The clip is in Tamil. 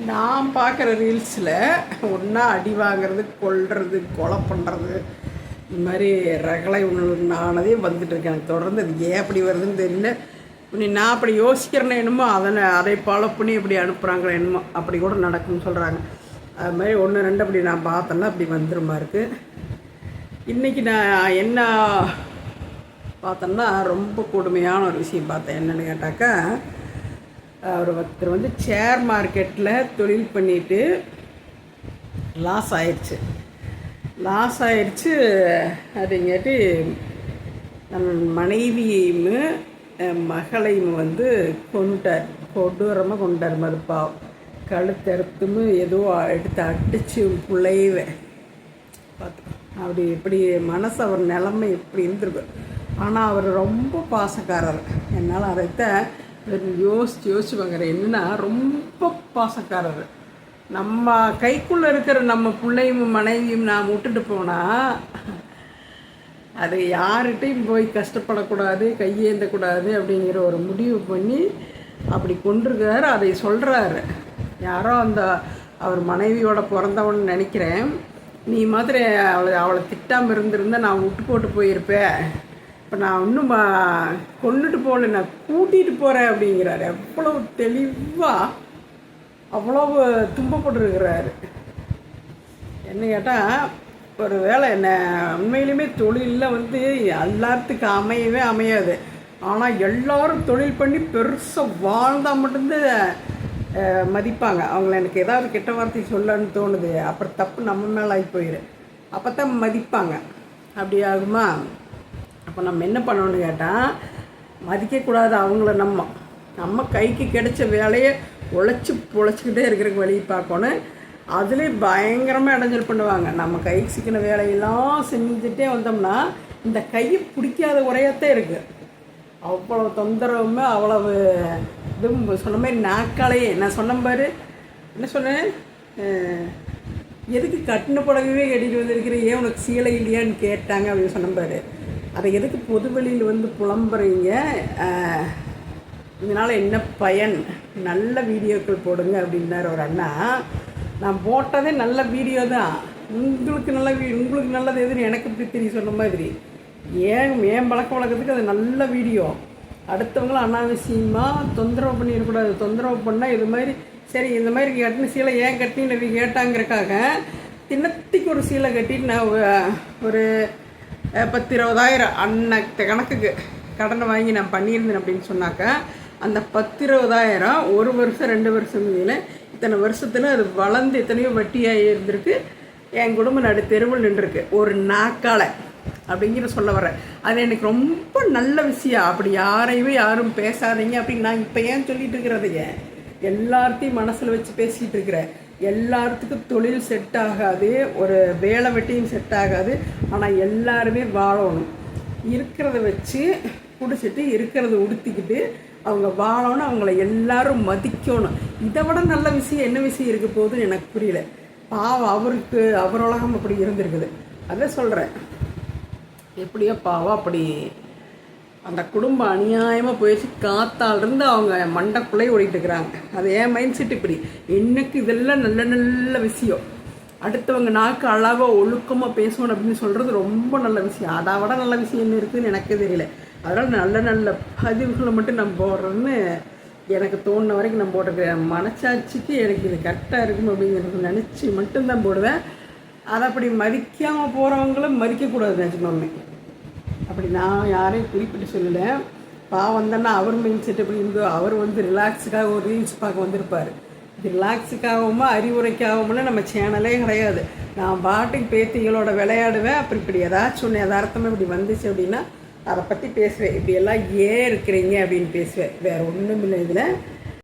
நான் பார்க்குற ரீல்ஸில் ஒன்றா அடி வாங்கிறது, கொல்றது, கொலை பண்ணுறது, இந்த மாதிரி ரகளை உணர்னானதே வந்துட்டுருக்கு. எனக்கு தொடர்ந்து அது ஏன் அப்படி வருதுன்னு தெரியல. நான் அப்படி யோசிக்கிறேன்னு என்னமோ அதை ஃபாலோ பண்ணி இப்படி அனுப்புகிறாங்களோ என்னமோ அப்படி கூட நடக்கும்னு சொல்கிறாங்க. அது மாதிரி 1 2 அப்படி நான் பார்த்தேன்னா அப்படி வந்துருமா இருக்குது. இன்றைக்கி நான் என்ன பார்த்தேன்னா ரொம்ப கொடுமையான ஒரு விஷயம் பார்த்தேன். என்னென்னு கேட்டாக்கா, ஒருத்தர் வந்து ஷேர் மார்க்கெட்டில் தொழில் பண்ணிவிட்டு லாஸ் ஆயிடுச்சு. அதுங்காட்டி நம்ம மனைவியையும் மகளையும் வந்து கொடூரமாக கொண்டார். மறுப்பாவும் கழுத்தறுத்தும் ஏதோ எடுத்து அடித்து பிள்ளையவே பார்த்து அப்படி இப்படி மனசு அவர் நிலைமை இப்படி இருந்திருக்கு. ஆனால் அவர் ரொம்ப பாசக்காரர். என்னால் அதைத்தான் யோசிச்சு பார்க்குறேன். என்னென்னா ரொம்ப பாசக்காரர். நம்ம கைக்குள்ளே இருக்கிற நம்ம பிள்ளையும் மனைவியும் நான் விட்டுட்டு போனால் அது யார்கிட்டையும் போய் கஷ்டப்படக்கூடாது, கையேந்தக்கூடாது அப்படிங்கிற ஒரு முடிவு பண்ணி அப்படி கொண்டிருக்காரு. அதை சொல்கிறாரு. யாரோ அவர் மனைவியோட பிறந்தவன்னு நினைக்கிறேன். நீ மாதிரி அவளை திட்டாமல் இருந்திருந்தால் நான் விட்டு போட்டு போயிருப்பேன். இப்போ நான் இன்னும் கொண்டுட்டு போகல, நான் கூட்டிகிட்டு போகிறேன் அப்படிங்கிறாரு. எவ்வளோ தெளிவாக அவ்வளவு துன்பப்பட்டுருக்கிறாரு. என்ன கேட்டால், ஒரு வேளை என்ன உண்மையிலுமே தொழிலில் வந்து எல்லாத்துக்கு அமையாது. ஆனால் எல்லோரும் தொழில் பண்ணி பெருசாக வாழ்ந்தால் மட்டும்தான் மதிப்பாங்க. அவங்கள எனக்கு ஏதாவது கெட்ட வார்த்தை சொல்லன்னு தோணுது, அப்புறம் தப்பு நம்ம மேலே ஆகி போயிடும். அப்போ தான் மதிப்பாங்க. அப்படி ஆகுமா? அப்போ நம்ம என்ன பண்ணணும்னு கேட்டால், மதிக்கக்கூடாது அவங்கள. நம்ம கைக்கு கிடைச்ச வேலையை பொழைச்சிக்கிட்டே இருக்கிறக்கு வழி பார்க்கணும். அதுலேயே பயங்கரமாக இடைஞ்சல் பண்ணுவாங்க. நம்ம கைக்கு சிக்கின வேலையெல்லாம் செஞ்சுட்டே வந்தோம்னா இந்த கையை பிடிக்காத உரையத்தான் இருக்குது. அவ்வளோ தொந்தரவுமே அவ்வளவு இதுவும் சொன்ன மாதிரி நாக்காலையே நான் சொன்ன பாரு. என்ன சொன்னேன், எதுக்கு கட்டின புடவையே கட்டிட்டு வந்திருக்கிறேன், ஏன் உனக்கு சீலை இல்லையான்னு கேட்டாங்க அப்படின்னு சொன்ன பாரு. அதை எதுக்கு பொது வெளியில் வந்து புலம்புறீங்க, இதனால் என்ன பயன், நல்ல வீடியோக்கள் போடுங்க அப்படின்னாரு ஒரு அண்ணா. நான் போட்டதே நல்ல வீடியோ தான். உங்களுக்கு நல்லது எதுன்னு எனக்கு இப்படி தெரியும் சொன்ன மாதிரி. ஏன் பழக்க வழக்கத்துக்கு அது நல்ல வீடியோ. அடுத்தவங்களும் அனாவசியமாக தொந்தரவு பண்ணிடக்கூடாது. தொந்தரவு பண்ணால் இது மாதிரி சரி இந்த மாதிரி கட்டின சீலை ஏன் கட்டின்னு கேட்டாங்கிறக்காக தினத்துக்கு ஒரு சீலை கட்டிட்டு நான் ஒரு 10-20 அன்னைக்கு கணக்குக்கு கடனை வாங்கி நான் பண்ணியிருந்தேன் அப்படின்னு சொன்னாக்கா, அந்த 10-20 1 வருஷம் 2 வருஷம் மீதில் இத்தனை வருஷத்தில் அது வளர்ந்து எத்தனையோ வட்டியாக இருந்திருக்கு. என் குடும்பம் நடு தெருவில் நின்றுருக்கு ஒரு நாக்கால் அப்படிங்கிற சொல்ல வரேன். அது எனக்கு ரொம்ப நல்ல விஷயம். அப்படி யாரும் பேசாதீங்க அப்படின்னு நான் இப்போ ஏன் சொல்லிட்டு இருக்கிறதைய எல்லார்த்தையும் மனசில் வச்சு பேசிகிட்டு இருக்கிறேன். எல்லாத்துக்கும் தொழில் செட் ஆகாது, ஒரு வேலை வெட்டியும் செட் ஆகாது. ஆனால் எல்லாருமே வாழணும். இருக்கிறத வச்சு குடிச்சிட்டு இருக்கிறத உடுத்திக்கிட்டு அவங்க வாழணும். அவங்கள எல்லாரும் மதிக்கணும். இதை விட நல்ல விஷயம் என்ன விஷயம் இருக்க போகுதுன்னு எனக்கு புரியல. பாவம் அவர் உலகம் அப்படி இருந்திருக்குது. அதை சொல்கிறேன். எப்படியோ பாவம் அப்படி அந்த குடும்பம் அநியாயமாக போயிடுச்சு. காத்தாலிருந்து அவங்க மண்டைக்குள்ளே ஓடிட்டு இருக்கிறாங்க. அது ஏன் மைண்ட் செட் இப்படி. எனக்கு இதெல்லாம் நல்ல விஷயம். அடுத்தவங்க நாக்கு அழகாக ஒழுக்கமாக பேசணும் அப்படின்னு சொல்கிறது ரொம்ப நல்ல விஷயம். அதை விட நல்ல விஷயம் என்ன இருக்குதுன்னு எனக்கே தெரியல. அதனால் நல்ல பதிவுகளை மட்டும் நம்ம போடுறோன்னு எனக்கு தோணுன வரைக்கும் நான் போட்டிருக்கேன். மனசாட்சிக்கு எனக்கு இது கரெக்டாக இருக்கும் அப்படிங்கிறது நினச்சி மட்டும்தான் போடுவேன். அதை அப்படி மதிக்காமல் போகிறவங்களும் மதிக்கக்கூடாது நிஜமாமே. அப்படி நான் யாரையும் குறிப்பிட்டு சொல்லலை. பாவம் தானே அவர் மைண்ட் செட் எப்படி இருந்தோ. அவர் வந்து ரிலாக்ஸுக்காக ஒரு ரீல்ஸ் பார்க்க வந்திருப்பார். இது ரிலாக்ஸுக்காகவுமா அறிவுரைக்காகவும்னா நம்ம சேனலே கிடையாது. நான் பாட்டுக்கு பேத்திகளோட விளையாடுவேன். அப்புறம் இப்படி ஏதாச்சும் ஒன்று யதார்த்தமாக இப்படி வந்துச்சு அப்படின்னா அதை பற்றி பேசுவேன். இப்படியெல்லாம் ஏன் இருக்கிறீங்க அப்படின்னு பேசுவேன். வேறு ஒன்றும் இல்லை இதில்.